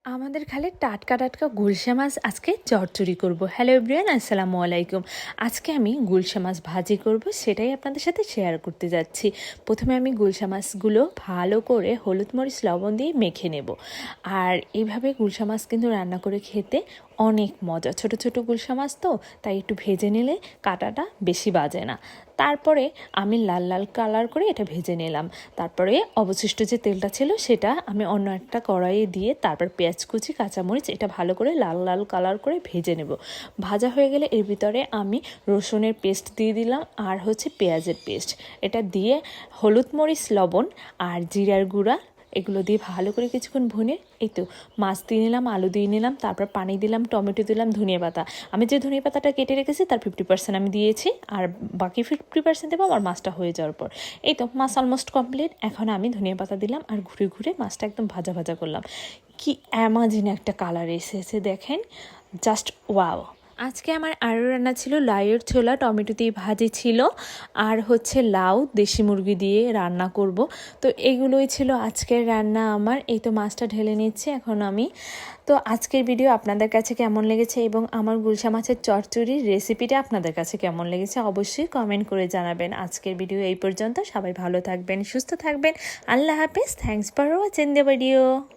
আমাদের খালে টাটকা টাটকা গুলশা মাছ আজকে চচ্চড়ি করব। হ্যালো এভরিওয়ান, আসসালামু আলাইকুম। আজকে আমি গুলশা মাছ ভাজি করব, সেটাই আপনাদের সাথে শেয়ার করতে যাচ্ছি। প্রথমে আমি গুলশা মাছগুলো ভালো করে হলুদ মরিচ লবণ দিয়ে মেখে নেব। আর এইভাবে গুলশা মাছ কিন্তু রান্না করে খেতে অনেক মজা। ছোট ছোট গুলশা মাছ তো, তাই একটু ভেজে নিলে কাঁটাটা বেশি বাজে না। তারপরে আমি লাল লাল কালার করে এটা ভেজে নিলাম। তারপরে অবশিষ্ট যে তেলটা ছিল সেটা আমি অন্য একটা কড়াইয়ে দিয়ে তারপর পেঁয়াজ কুচি কাঁচামরিচ এটা ভালো করে লাল লাল কালার করে ভেজে নেব। ভাজা হয়ে গেলে এর ভিতরে আমি রসুনের পেস্ট দিয়ে দিলাম আর পেঁয়াজের পেস্ট। এটা দিয়ে হলুদ মরিচ লবণ আর জিরার গুঁড়া এগুলো দিয়ে ভালো করে কিছুক্ষণ ভুনে এই তো মাছ দিয়ে নিলাম, আলু দিয়ে নিলাম, তারপর পানি দিলাম, টমেটো দিলাম, ধনিয়া পাতা। আমি যে ধনিয়া পাতাটা কেটে রেখেছি তার 50% আমি দিয়েছি, আর বাকি 50% দেবো আমার মাছটা হয়ে যাওয়ার পর। এই তো মাছ অলমোস্ট কমপ্লিট। এখন আমি ধনিয়া পাতা দিলাম আর ঘুরে ঘুরে মাছটা একদম ভাজা ভাজা করলাম। কি অ্যামাজিং একটা কালার এসেছে দেখেন, জাস্ট ওয়াও। আজকে আমার আরও রান্না ছিল লাউয়ের ছোলা, টমেটো দিয়ে ভাজি ছিল, আর লাউ দেশি মুরগি দিয়ে রান্না করব। তো এগুলোই ছিল আজকের রান্না আমার। এই তো মাছটা ঢেলে নিচ্ছে এখন আমি। তো আজকের ভিডিও আপনাদের কাছে কেমন লেগেছে এবং আমার গুলশা মাছের চচ্চড়ির রেসিপিটা আপনাদের কাছে কেমন লেগেছে অবশ্যই কমেন্ট করে জানাবেন। আজকের ভিডিও এই পর্যন্ত। সবাই ভালো থাকবেন, সুস্থ থাকবেন। আল্লাহ হাফেজ। Thanks for watching the video.